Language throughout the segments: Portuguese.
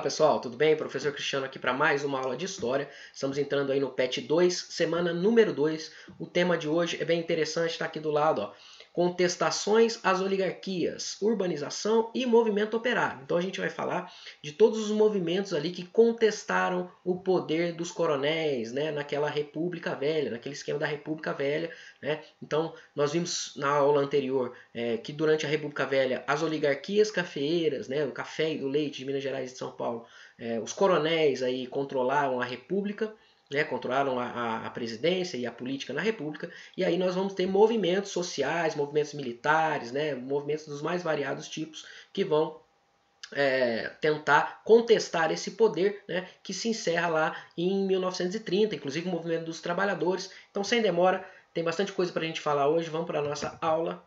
pessoal, tudo bem? Professor Cristiano aqui para mais uma aula de História. Estamos entrando aí no PET 2, semana número 2. O tema de hoje é bem interessante, está aqui do lado, ó. Contestações às oligarquias, urbanização e movimento operário. Então a gente vai falar de todos os movimentos ali que contestaram o poder dos coronéis, né, naquela República Velha, naquele esquema da República Velha, né? Então nós vimos na aula anterior que durante a República Velha as oligarquias cafeeiras, né, o café e do leite de Minas Gerais e de São Paulo, os coronéis aí controlaram a República, né, controlaram a presidência e a política na República, e aí nós vamos ter movimentos sociais, movimentos militares, né, movimentos dos mais variados tipos que vão tentar contestar esse poder, né, que se encerra lá em 1930, inclusive o movimento dos trabalhadores. Então, sem demora, tem bastante coisa para a gente falar hoje, vamos para a nossa aula.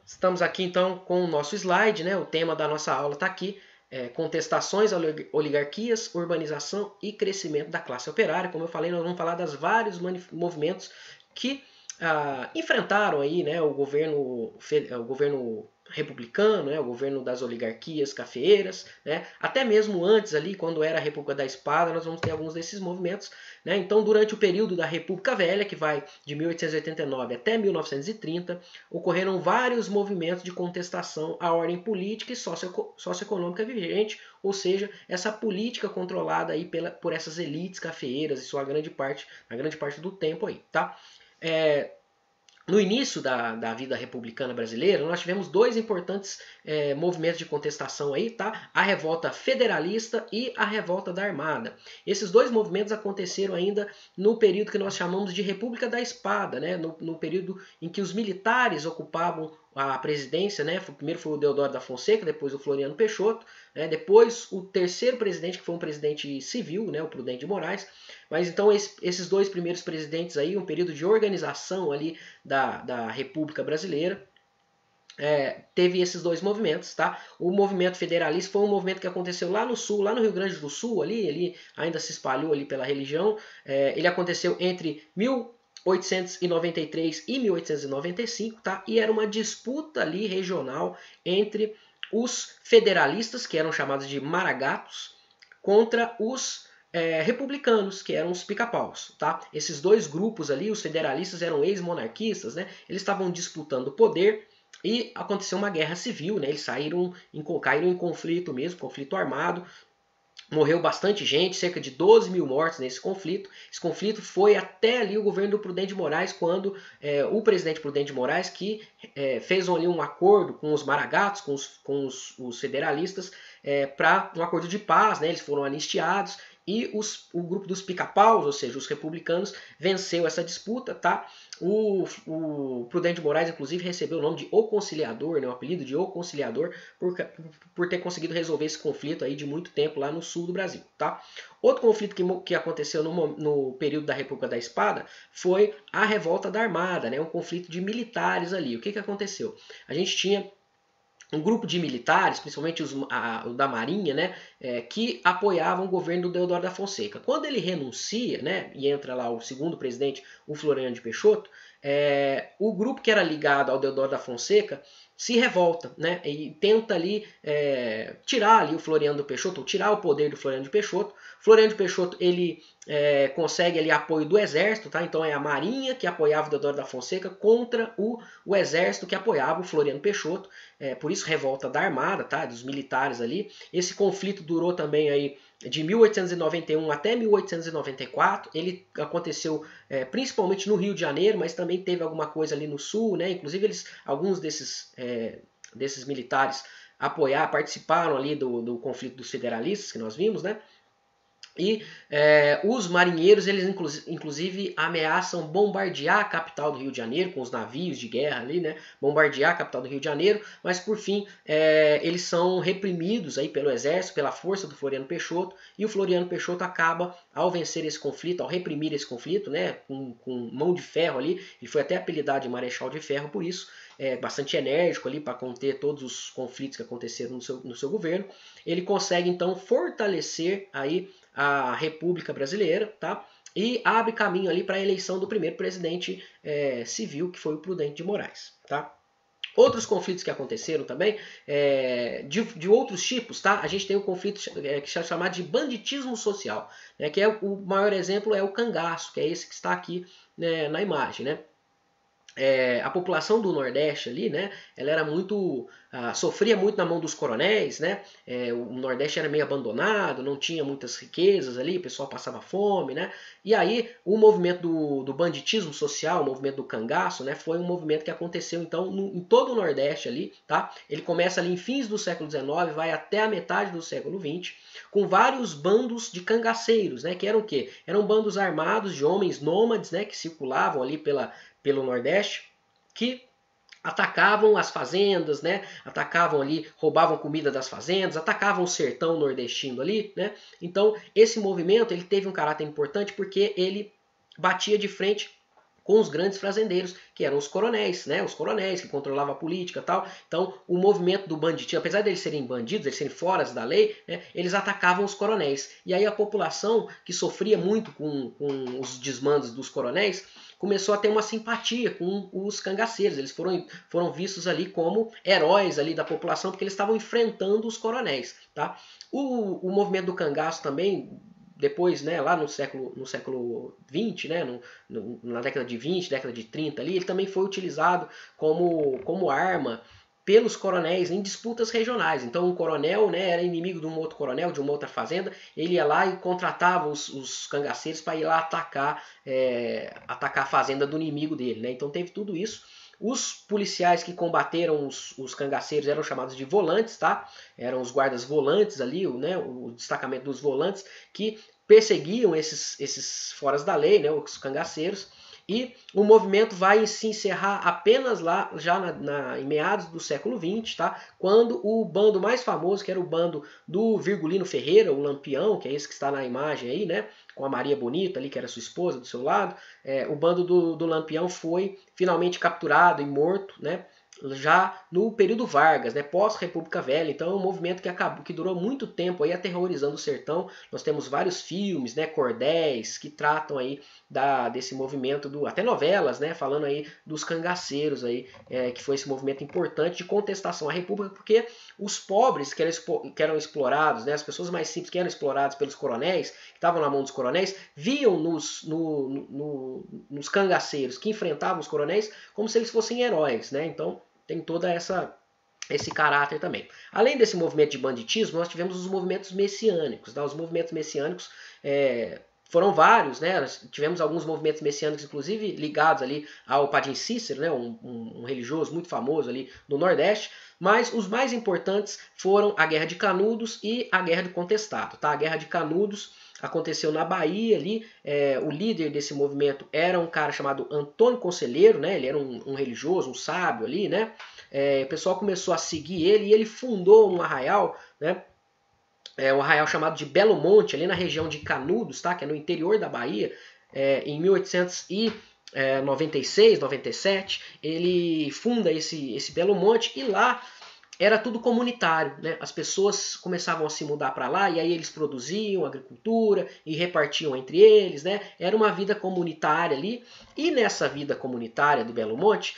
Estamos aqui então com o nosso slide, né, o tema da nossa aula está aqui. Contestações a oligarquias, urbanização e crescimento da classe operária. Como eu falei, nós vamos falar dos vários movimentos que enfrentaram aí, né, o governo republicano, né, o governo das oligarquias cafeeiras, né, até mesmo antes ali, quando era a República da Espada, nós vamos ter alguns desses movimentos, né. Então, durante o período da República Velha, que vai de 1889 até 1930, ocorreram vários movimentos de contestação à ordem política e socioeconômica vigente, ou seja, essa política controlada aí por essas elites cafeeiras, e na grande parte do tempo aí, tá? No início da vida republicana brasileira, nós tivemos dois importantes movimentos de contestação aí, tá? A revolta federalista e a revolta da Armada. Esses dois movimentos aconteceram ainda no período que nós chamamos de República da Espada, né? No período em que os militares ocupavam a presidência, né? Primeiro foi o Deodoro da Fonseca, depois o Floriano Peixoto, né? Depois o terceiro presidente, que foi um presidente civil, né? O Prudente de Moraes. Mas então esses dois primeiros presidentes aí, um período de organização ali da República Brasileira, teve esses dois movimentos, tá? O movimento federalista foi um movimento que aconteceu lá no sul, lá no Rio Grande do Sul, ali ainda se espalhou ali pela religião. Ele aconteceu entre 1893 e 1895, tá? E era uma disputa ali regional entre os federalistas, que eram chamados de maragatos, contra os republicanos, que eram os pica-paus, tá? Esses dois grupos ali, os federalistas eram ex-monarquistas, né? Eles estavam disputando o poder e aconteceu uma guerra civil, né? Eles caíram em conflito mesmo, conflito armado. Morreu bastante gente, cerca de 12 mil mortos nesse conflito. Esse conflito foi até ali o governo do Prudente de Moraes, quando o presidente Prudente de Moraes, que fez ali um acordo com os maragatos, com os federalistas, para um acordo de paz, né? Eles foram anistiados e o grupo dos pica-paus, ou seja, os republicanos, venceu essa disputa, tá? O Prudente de Moraes, inclusive, recebeu o nome de O Conciliador, né? O apelido de O Conciliador, por ter conseguido resolver esse conflito aí de muito tempo lá no sul do Brasil, tá? Outro conflito que aconteceu no período da República da Espada foi a Revolta da Armada, né? Um conflito de militares ali. O que aconteceu? A gente tinha um grupo de militares, principalmente o da Marinha, né, que apoiavam o governo do Deodoro da Fonseca. Quando ele renuncia, né, e entra lá o segundo presidente, o Floriano de Peixoto, o grupo que era ligado ao Deodoro da Fonseca se revolta, né, e tenta ali tirar ali o Floriano do Peixoto, ou tirar o poder do Floriano de Peixoto. Floriano de Peixoto, ele consegue ali apoio do exército, tá? Então é a Marinha que apoiava o Deodoro da Fonseca contra o exército que apoiava o Floriano Peixoto. Por isso revolta da Armada, tá? Dos militares ali. Esse conflito durou também aí de 1891 até 1894. Ele aconteceu principalmente no Rio de Janeiro, mas também teve alguma coisa ali no sul, né? Inclusive alguns desses militares participaram ali do conflito dos federalistas que nós vimos, né? E os marinheiros, eles inclusive ameaçam bombardear a capital do Rio de Janeiro, com os navios de guerra ali, né? Bombardear a capital do Rio de Janeiro, mas por fim eles são reprimidos aí pelo exército, pela força do Floriano Peixoto, e o Floriano Peixoto acaba, ao vencer esse conflito, ao reprimir esse conflito, né? Com mão de ferro ali, ele foi até apelidado de Marechal de Ferro por isso, bastante enérgico ali para conter todos os conflitos que aconteceram no seu governo. Ele consegue então fortalecer aí a República Brasileira, tá? E abre caminho ali para a eleição do primeiro presidente civil, que foi o Prudente de Moraes, tá? Outros conflitos que aconteceram também, de outros tipos, tá? A gente tem um conflito que é chamado de banditismo social, né? Que é o maior exemplo é o cangaço, que é esse que está aqui, né, na imagem, né? A população do Nordeste ali, né, ela era muito, sofria muito na mão dos coronéis, né, o Nordeste era meio abandonado, não tinha muitas riquezas ali, o pessoal passava fome, né, e aí o movimento do banditismo social, o movimento do cangaço, né, foi um movimento que aconteceu então em todo o Nordeste ali, tá, ele começa ali em fins do século XIX, vai até a metade do século XX, com vários bandos de cangaceiros, né, que eram o quê? Eram bandos armados de homens nômades, né, que circulavam ali pelo Nordeste, que atacavam as fazendas, né? Atacavam ali, roubavam comida das fazendas, atacavam o sertão nordestino ali, né? Então, esse movimento ele teve um caráter importante porque ele batia de frente com os grandes fazendeiros, que eram os coronéis, né? Os coronéis que controlavam a política e tal. Então, o movimento do banditismo, apesar de eles serem bandidos, eles serem fora da lei, né? Eles atacavam os coronéis. E aí a população, que sofria muito com os desmandos dos coronéis, começou a ter uma simpatia com os cangaceiros. Eles foram vistos ali como heróis ali da população, porque eles estavam enfrentando os coronéis, tá? O movimento do cangaço também, depois, né, lá no século XX, né, na década de 20, década de 30 ali, ele também foi utilizado como arma pelos coronéis em disputas regionais. Então um coronel, né, era inimigo de um outro coronel, de uma outra fazenda, ele ia lá e contratava os cangaceiros para ir lá atacar a fazenda do inimigo dele, né? Então teve tudo isso. Os policiais que combateram os cangaceiros eram chamados de volantes, tá? Eram os guardas volantes ali, né, o destacamento dos volantes, que perseguiam esses foras da lei, né, os cangaceiros. E o movimento vai se encerrar apenas lá, já em meados do século XX, tá? Quando o bando mais famoso, que era o bando do Virgulino Ferreira, o Lampião, que é esse que está na imagem aí, né? Com a Maria Bonita ali, que era sua esposa do seu lado, o bando do Lampião foi finalmente capturado e morto, né? Já no período Vargas, né, pós-República Velha. Então é um movimento que durou muito tempo aí aterrorizando o sertão. Nós temos vários filmes, né, cordéis, que tratam aí desse movimento, até novelas, né, falando aí dos cangaceiros aí, que foi esse movimento importante de contestação à República, porque os pobres que eram explorados, né, as pessoas mais simples que eram exploradas pelos coronéis, que estavam na mão dos coronéis, viam nos cangaceiros que enfrentavam os coronéis como se eles fossem heróis, né? Então tem toda esse caráter também. Além desse movimento de banditismo, nós tivemos os movimentos messiânicos. Tá? Os movimentos messiânicos foram vários, né? Nós tivemos alguns movimentos messiânicos, inclusive ligados ali ao Padim Cícero, né? um religioso muito famoso ali do Nordeste. Mas os mais importantes foram a Guerra de Canudos e a Guerra do Contestado. Tá? A Guerra de Canudos aconteceu na Bahia ali, o líder desse movimento era um cara chamado Antônio Conselheiro, né? Ele era um religioso, um sábio ali, né? O pessoal começou a seguir ele e ele fundou um arraial, né? Um arraial chamado de Belo Monte, ali na região de Canudos, tá? Que é no interior da Bahia, em 1896, 97, ele funda esse Belo Monte e lá era tudo comunitário, né? As pessoas começavam a se mudar para lá e aí eles produziam agricultura e repartiam entre eles, né? Era uma vida comunitária ali. E nessa vida comunitária do Belo Monte,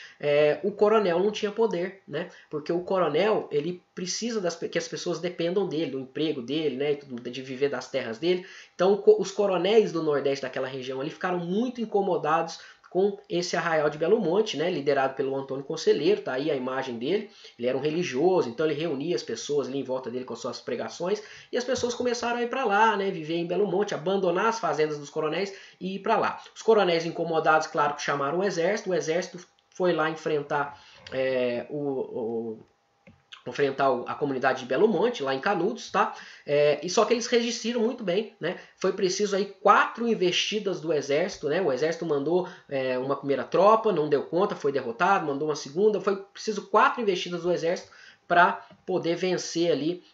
o coronel não tinha poder, né? Porque o coronel ele precisa que as pessoas dependam dele, do emprego dele, né? De viver das terras dele. Então os coronéis do Nordeste daquela região ali ficaram muito incomodados com esse arraial de Belo Monte, né, liderado pelo Antônio Conselheiro, tá aí a imagem dele. Ele era um religioso, então ele reunia as pessoas ali em volta dele com suas pregações, e as pessoas começaram a ir para lá, né, viver em Belo Monte, abandonar as fazendas dos coronéis e ir para lá. Os coronéis incomodados, claro, que chamaram o exército foi lá enfrentar a comunidade de Belo Monte, lá em Canudos, tá? E só que eles resistiram muito bem, né? Foi preciso aí 4 investidas do exército, né? O exército mandou uma primeira tropa, não deu conta, foi derrotado, mandou uma segunda, foi preciso 4 investidas do exército para poder vencer ali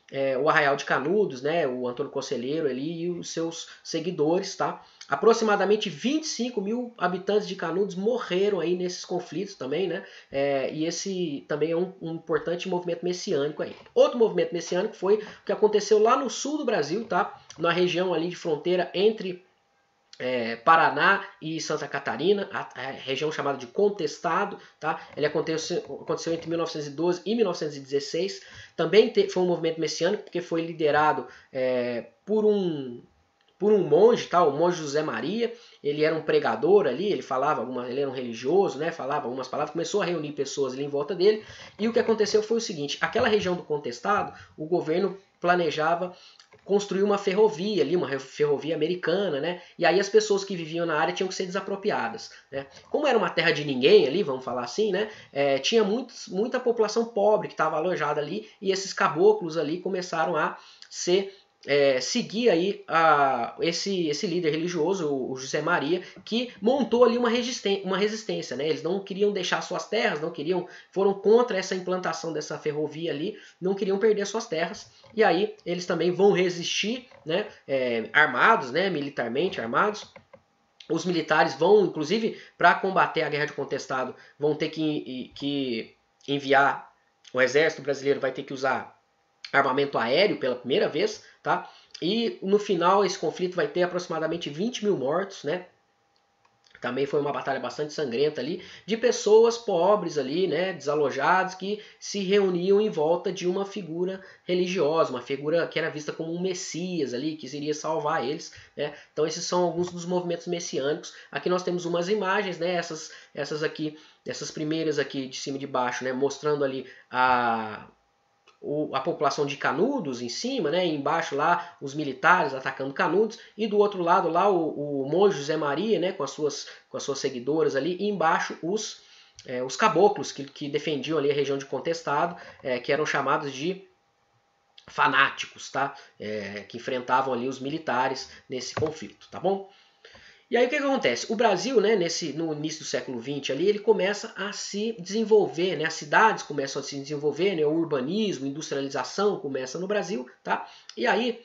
o Arraial de Canudos, né? O Antônio Conselheiro ali e os seus seguidores, tá? Aproximadamente 25 mil habitantes de Canudos morreram aí nesses conflitos também, né? E esse também é um importante movimento messiânico aí. Outro movimento messiânico foi o que aconteceu lá no sul do Brasil, tá? Na região ali de fronteira entre Paraná e Santa Catarina, a região chamada de Contestado, tá? Ele aconteceu entre 1912 e 1916. Também foi um movimento messiânico porque foi liderado por um monge, tá? O monge José Maria. Ele era um pregador ali, ele era um religioso, né? Falava algumas palavras, começou a reunir pessoas ali em volta dele. E o que aconteceu foi o seguinte: aquela região do Contestado, o governo planejava construir uma ferrovia ali, uma ferrovia americana, né? E aí as pessoas que viviam na área tinham que ser desapropriadas, né? Como era uma terra de ninguém ali, vamos falar assim, né? Tinha muita população pobre que estava alojada ali e esses caboclos ali começaram a seguir aí esse líder religioso, o José Maria, que montou ali uma resistência, né? Eles não queriam deixar suas terras, foram contra essa implantação dessa ferrovia ali, não queriam perder suas terras, e aí eles também vão resistir, né? Armados, né? Militarmente armados. Os militares vão, inclusive, para combater a Guerra de Contestado, vão ter que enviar, o exército brasileiro vai ter que usar armamento aéreo pela primeira vez, tá? E no final esse conflito vai ter aproximadamente 20 mil mortos, né? Também foi uma batalha bastante sangrenta ali, de pessoas pobres ali, né, desalojados, que se reuniam em volta de uma figura religiosa, uma figura que era vista como um messias ali, que iria salvar eles, né? Então esses são alguns dos movimentos messiânicos. Aqui nós temos umas imagens, né, essas primeiras aqui de cima e de baixo, né, mostrando ali a população de Canudos em cima, né, e embaixo lá os militares atacando Canudos, e do outro lado lá o monge José Maria, né, com as suas seguidoras ali, e embaixo os caboclos que defendiam ali a região de Contestado, que eram chamados de fanáticos, tá? Que enfrentavam ali os militares nesse conflito, tá bom? E aí o que acontece? O Brasil, né, no início do século XX, ali, ele começa a se desenvolver, né, as cidades começam a se desenvolver, né, o urbanismo, a industrialização começa no Brasil, tá? E aí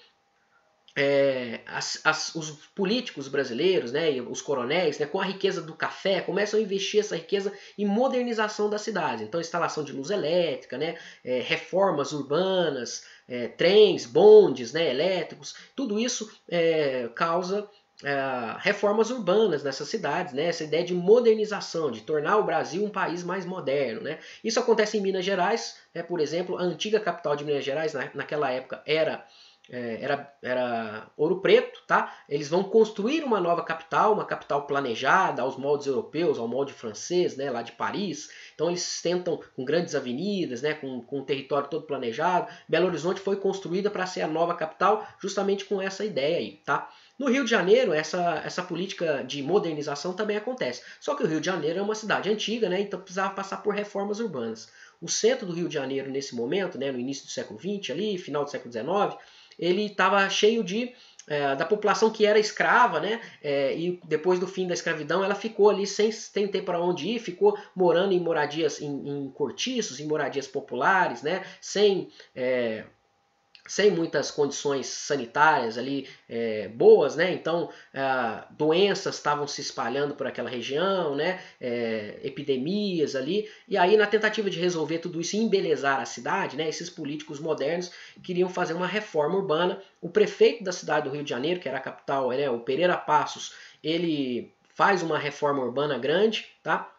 os políticos brasileiros, né, e os coronéis, né, com a riqueza do café, começam a investir essa riqueza em modernização das cidades. Então, instalação de luz elétrica, né, reformas urbanas, trens, bondes, né, elétricos, tudo isso causa reformas urbanas nessas cidades, né? Essa ideia de modernização, de tornar o Brasil um país mais moderno, né? Isso acontece em Minas Gerais, né? Por exemplo, a antiga capital de Minas Gerais naquela época era Ouro Preto, tá? Eles vão construir uma nova capital, uma capital planejada aos moldes europeus, ao molde francês, né, lá de Paris. Então eles tentam com grandes avenidas, né, com um território todo planejado. Belo Horizonte foi construída para ser a nova capital, justamente com essa ideia aí, tá? No Rio de Janeiro, essa política de modernização também acontece. Só que o Rio de Janeiro é uma cidade antiga, né, então precisava passar por reformas urbanas. O centro do Rio de Janeiro, nesse momento, né, no início do século XX, ali, final do século XIX, ele estava cheio da população que era escrava, né? E depois do fim da escravidão, ela ficou ali sem ter para onde ir, ficou morando em moradias, em cortiços, em moradias populares, né? Sem muitas condições sanitárias ali boas, né? Então doenças estavam se espalhando por aquela região, né? Epidemias ali, e aí na tentativa de resolver tudo isso e embelezar a cidade, né? Esses políticos modernos queriam fazer uma reforma urbana. O prefeito da cidade do Rio de Janeiro, que era a capital, né? O Pereira Passos, ele faz uma reforma urbana grande, tá?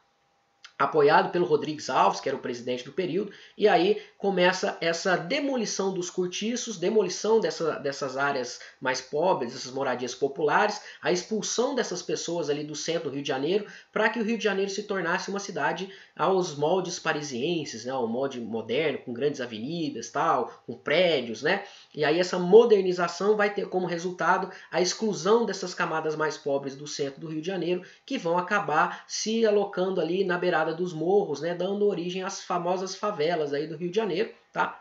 Apoiado pelo Rodrigues Alves, que era o presidente do período, e aí começa essa demolição dos cortiços, demolição dessas áreas mais pobres, dessas moradias populares, a expulsão dessas pessoas ali do centro do Rio de Janeiro, para que o Rio de Janeiro se tornasse uma cidade aos moldes parisienses, né, um molde moderno, com grandes avenidas, tal, com prédios, né? E aí essa modernização vai ter como resultado a exclusão dessas camadas mais pobres do centro do Rio de Janeiro, que vão acabar se alocando ali na beirada dos morros, né, dando origem às famosas favelas aí do Rio de Janeiro, tá?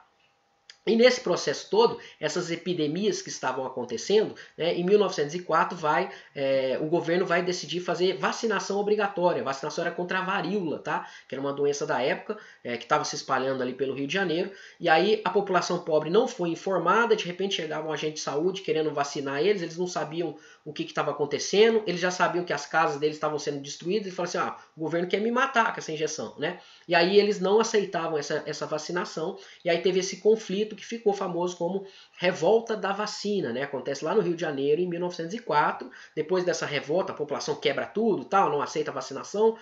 E nesse processo todo, essas epidemias que estavam acontecendo, né, em 1904 o governo vai decidir fazer vacinação obrigatória. A vacinação era contra a varíola, tá? Que era uma doença da época, que estava se espalhando ali pelo Rio de Janeiro. E aí a população pobre não foi informada, de repente chegava um agente de saúde querendo vacinar eles não sabiam o que estava acontecendo, eles já sabiam que as casas deles estavam sendo destruídas e falaram assim, o governo quer me matar com essa injeção, né? E aí eles não aceitavam essa vacinação, e aí teve esse conflito conflito que ficou famoso como Revolta da Vacina, né? Acontece lá no Rio de Janeiro em 1904. Depois dessa revolta, a população quebra tudo, tal, não aceita a vacinação.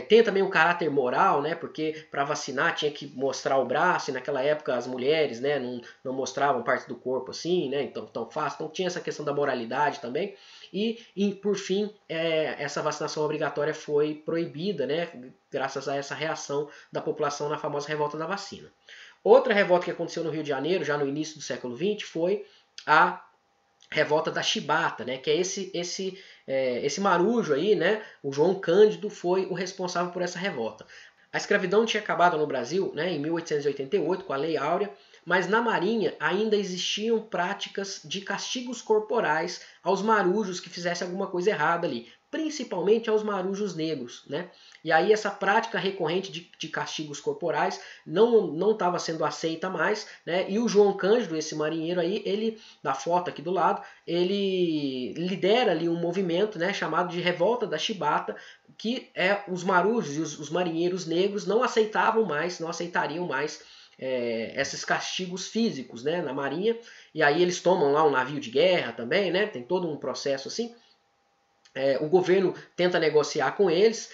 Tem também um caráter moral, né? Porque para vacinar tinha que mostrar o braço, e naquela época as mulheres, né, não mostravam parte do corpo assim, né? Então tão fácil. Então tinha essa questão da moralidade também. E por fim, essa vacinação obrigatória foi proibida, né? Graças a essa reação da população na famosa revolta da vacina. Outra revolta que aconteceu no Rio de Janeiro, já no início do século XX, foi a revolta da Chibata, né? Que é esse marujo aí, né? O João Cândido foi o responsável por essa revolta. A escravidão tinha acabado no Brasil, né, em 1888 com a Lei Áurea, mas na Marinha ainda existiam práticas de castigos corporais aos marujos que fizessem alguma coisa errada ali, principalmente aos marujos negros, né? E aí essa prática recorrente de castigos corporais não estava sendo aceita mais, né? E o João Cândido, esse marinheiro aí, ele, da foto aqui do lado, ele lidera ali um movimento, né, chamado de Revolta da Chibata, que os marujos e os marinheiros negros não aceitariam mais esses castigos físicos, né, na marinha. E aí eles tomam lá um navio de guerra também, né, tem todo um processo assim. O governo tenta negociar com eles,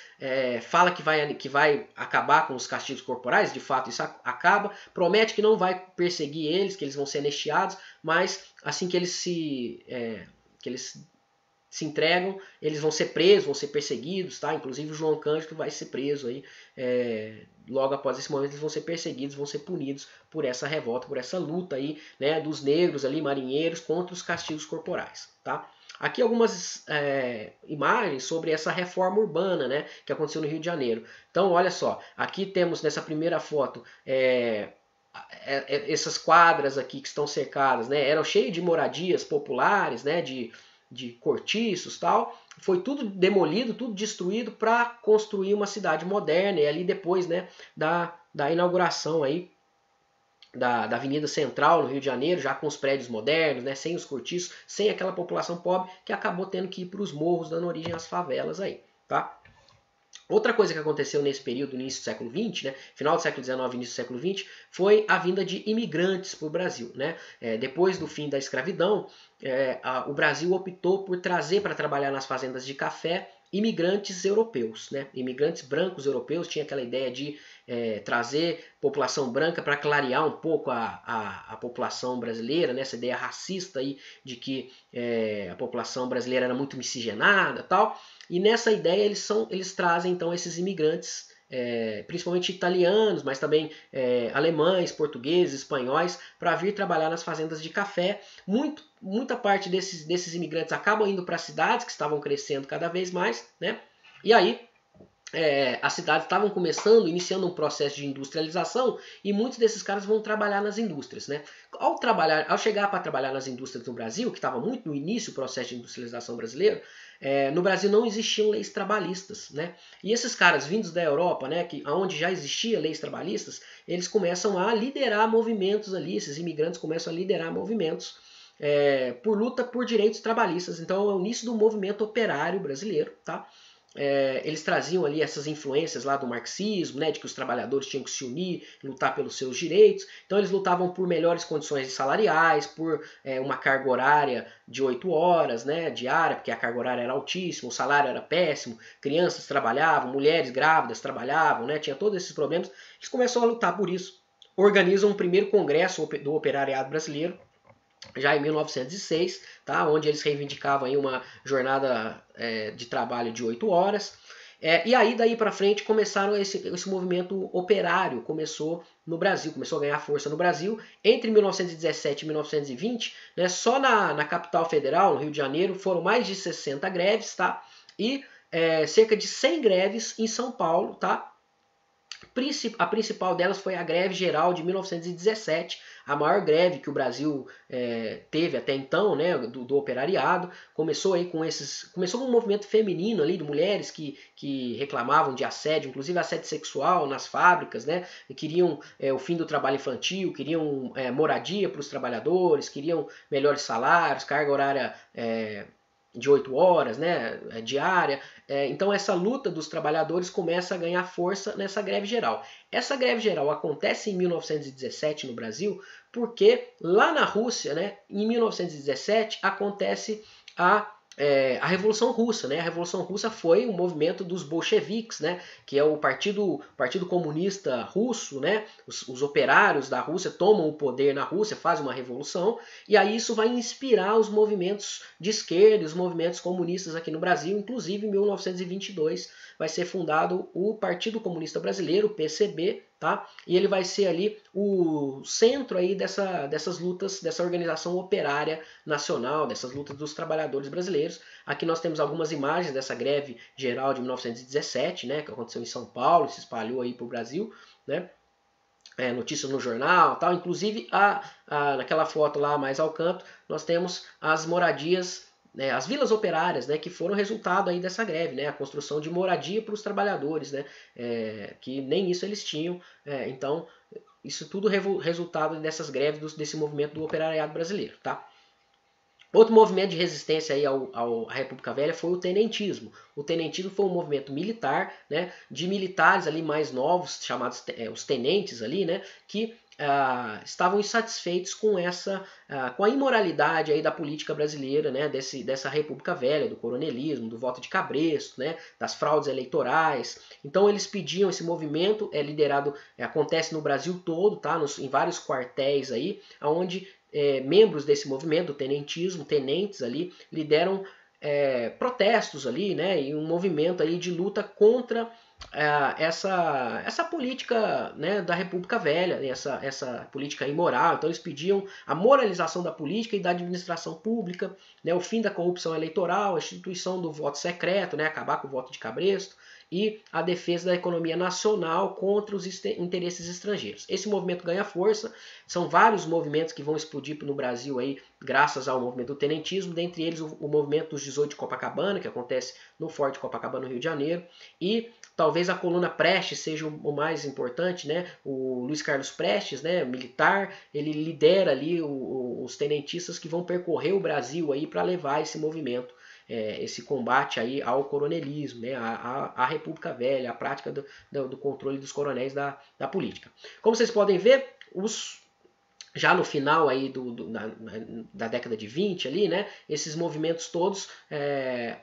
fala que vai acabar com os castigos corporais, de fato isso acaba, promete que não vai perseguir eles, que eles vão ser anistiados, mas assim que eles se entregam, eles vão ser presos, vão ser perseguidos, tá? Inclusive o João Cândido vai ser preso aí. Logo após esse momento eles vão ser perseguidos, vão ser punidos por essa revolta, por essa luta aí, né, dos negros ali, marinheiros, contra os castigos corporais, tá? Aqui algumas imagens sobre essa reforma urbana, né, que aconteceu no Rio de Janeiro. Então, olha só, aqui temos nessa primeira foto essas quadras aqui que estão cercadas, né, eram cheias de moradias populares, né, de cortiços, tal. Foi tudo demolido, tudo destruído para construir uma cidade moderna. E ali depois, né, da inauguração aí da Avenida Central no Rio de Janeiro, já com os prédios modernos, né, sem os cortiços, sem aquela população pobre que acabou tendo que ir para os morros, dando origem às favelas aí, tá? Outra coisa que aconteceu nesse período, início do século XX, né, final do século XIX, início do século XX, foi a vinda de imigrantes para o Brasil, né? Depois do fim da escravidão, o Brasil optou por trazer para trabalhar nas fazendas de café imigrantes europeus, né? Imigrantes brancos europeus, tinha aquela ideia de trazer população branca para clarear um pouco a população brasileira, né? Essa ideia racista aí de que a população brasileira era muito miscigenada e tal. E nessa ideia eles trazem então esses imigrantes, principalmente italianos, mas também alemães, portugueses, espanhóis, para vir trabalhar nas fazendas de café. Muita parte desses imigrantes acabam indo para cidades que estavam crescendo cada vez mais, né? E aí as cidades estavam iniciando um processo de industrialização, e muitos desses caras vão trabalhar nas indústrias, né? Ao chegar para trabalhar nas indústrias no Brasil, que estava muito no início do processo de industrialização brasileiro, no Brasil não existiam leis trabalhistas, né? E esses caras vindos da Europa, né, onde já existia leis trabalhistas, eles começam a liderar movimentos ali, esses imigrantes começam a liderar movimentos por luta por direitos trabalhistas. Então é o início do movimento operário brasileiro, tá? Eles traziam ali essas influências lá do marxismo, né, de que os trabalhadores tinham que se unir, lutar pelos seus direitos. Então eles lutavam por melhores condições salariais, por uma carga horária de 8 horas, né, diária, porque a carga horária era altíssima, o salário era péssimo, crianças trabalhavam, mulheres grávidas trabalhavam, né, tinha todos esses problemas. Eles começaram a lutar por isso. Organizam um primeiro congresso do operariado brasileiro, já em 1906, tá? Onde eles reivindicavam aí uma jornada de trabalho de 8 horas. E aí, daí para frente, começaram esse movimento operário, começou no Brasil, começou a ganhar força no Brasil. Entre 1917 e 1920, né, só na capital federal, no Rio de Janeiro, foram mais de 60 greves, tá? E cerca de 100 greves em São Paulo, tá? A principal delas foi a greve geral de 1917, a maior greve que o Brasil teve até então, né, do operariado. Começou com um movimento feminino ali, de mulheres que reclamavam de assédio, inclusive assédio sexual nas fábricas, né, e queriam o fim do trabalho infantil, queriam moradia para os trabalhadores, queriam melhores salários, carga horária de 8 horas, né, diária. Então essa luta dos trabalhadores começa a ganhar força nessa greve geral. Essa greve geral acontece em 1917 no Brasil porque lá na Rússia, né, em 1917, acontece a Revolução Russa, né? A Revolução Russa foi um movimento dos bolcheviques, né? Que é o partido comunista russo, né? Os operários da Rússia tomam o poder na Rússia, fazem uma revolução, e aí isso vai inspirar os movimentos de esquerda, os movimentos comunistas aqui no Brasil. Inclusive, em 1922 vai ser fundado o Partido Comunista Brasileiro, o PCB, tá? E ele vai ser ali o centro aí dessas lutas, dessa organização operária nacional, dessas lutas dos trabalhadores brasileiros. Aqui nós temos algumas imagens dessa greve geral de 1917, né, que aconteceu em São Paulo, se espalhou aí para o Brasil, né? Notícias no jornal, tal. Inclusive naquela foto lá mais ao canto, nós temos as moradias, né, as vilas operárias, né, que foram resultado aí dessa greve, né, a construção de moradia para os trabalhadores, né, que nem isso eles tinham. Então, isso tudo resultado dessas greves, desse movimento do operariado brasileiro, tá? Outro movimento de resistência aí à República Velha foi o tenentismo. O tenentismo foi um movimento militar, né, de militares ali mais novos, chamados os tenentes ali, né, que estavam insatisfeitos com com a imoralidade aí da política brasileira, né, dessa República Velha, do coronelismo, do voto de cabresto, né, das fraudes eleitorais. Então eles pediam, esse movimento acontece no Brasil todo, tá, em vários quartéis aí, onde membros desse movimento, do tenentismo, tenentes ali, lideram protestos ali, né, e um movimento aí de luta contra essa política, né, da República Velha, essa política imoral. Então eles pediam a moralização da política e da administração pública, né, o fim da corrupção eleitoral, a instituição do voto secreto, né, acabar com o voto de cabresto, e a defesa da economia nacional contra os interesses estrangeiros. Esse movimento ganha força, são vários movimentos que vão explodir no Brasil aí, graças ao movimento do tenentismo, dentre eles o movimento dos 18 de Copacabana, que acontece no Forte Copacabana, no Rio de Janeiro, e talvez a coluna Prestes seja o mais importante, né? O Luiz Carlos Prestes, né, militar, ele lidera ali os tenentistas que vão percorrer o Brasil aí para levar esse movimento, esse combate aí ao coronelismo, né, à República Velha, a prática do controle dos coronéis da política. Como vocês podem ver, já no final aí da década de 20 ali, né, esses movimentos todos,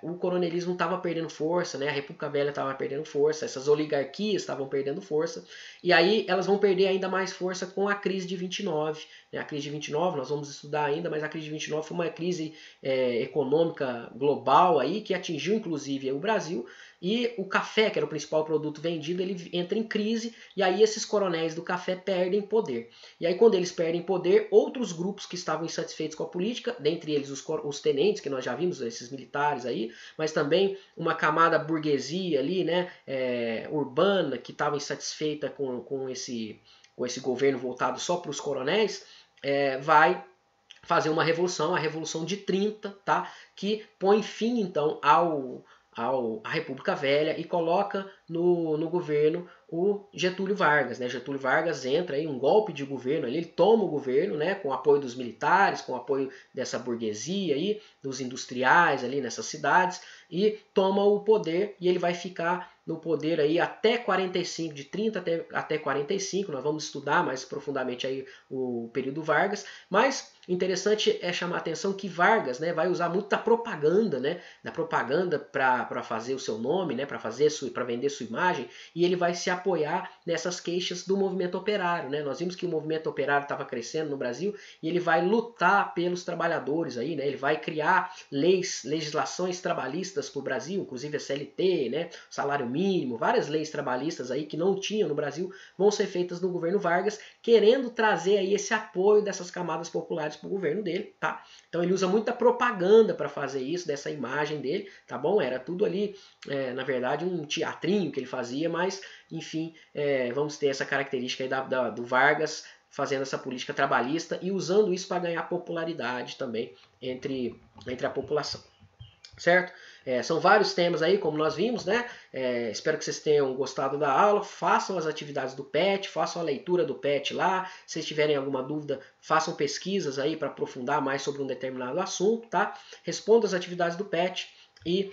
o coronelismo estava perdendo força, né, a República Velha estava perdendo força, essas oligarquias estavam perdendo força, e aí elas vão perder ainda mais força com a crise de 29, né, a crise de 29 nós vamos estudar ainda, mas a crise de 29 foi uma crise econômica global aí, que atingiu inclusive o Brasil, e o café, que era o principal produto vendido, ele entra em crise, e aí esses coronéis do café perdem poder. E aí quando eles perdem poder, outros grupos que estavam insatisfeitos com a política, dentre eles os tenentes, que nós já vimos, esses militares aí, mas também uma camada burguesia ali, né, urbana, que estava insatisfeita com esse governo voltado só para os coronéis, vai fazer uma revolução, a Revolução de 30, tá, que põe fim então à República Velha e coloca no governo o Getúlio Vargas, né? Getúlio Vargas entra em um golpe de governo ali, ele toma o governo, né, com o apoio dos militares, com o apoio dessa burguesia aí, dos industriais ali nessas cidades, e toma o poder, e ele vai ficar no poder aí até 45, de 30 até 45, nós vamos estudar mais profundamente aí o período Vargas, mas interessante é chamar a atenção que Vargas, né, vai usar muito da propaganda, né, para fazer o seu nome, né, para vender sua imagem, e ele vai se apoiar nessas queixas do movimento operário, né? Nós vimos que o movimento operário estava crescendo no Brasil e ele vai lutar pelos trabalhadores aí, né? Ele vai criar legislações trabalhistas para o Brasil, inclusive a CLT, né, salário mínimo, várias leis trabalhistas aí que não tinham no Brasil, vão ser feitas no governo Vargas, querendo trazer aí esse apoio dessas camadas populares para o governo dele, tá? Então ele usa muita propaganda para fazer isso, dessa imagem dele, tá bom? Era tudo ali, na verdade, um teatrinho que ele fazia, mas, enfim, vamos ter essa característica aí do Vargas fazendo essa política trabalhista e usando isso para ganhar popularidade também entre a população. Certo? São vários temas aí, como nós vimos, né? Espero que vocês tenham gostado da aula. Façam as atividades do PET, façam a leitura do PET lá. Se vocês tiverem alguma dúvida, façam pesquisas aí para aprofundar mais sobre um determinado assunto, tá? Respondam as atividades do PET e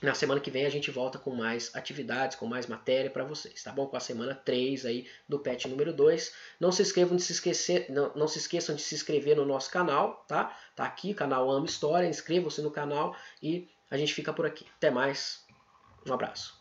Na semana que vem a gente volta com mais atividades, com mais matéria para vocês, tá bom? Com a semana 3 aí do PET número 2. Não se esqueçam de se esquecer, não se esqueçam de se inscrever no nosso canal, tá? Tá aqui, canal Amo História, inscrevam-se no canal e a gente fica por aqui. Até mais, um abraço.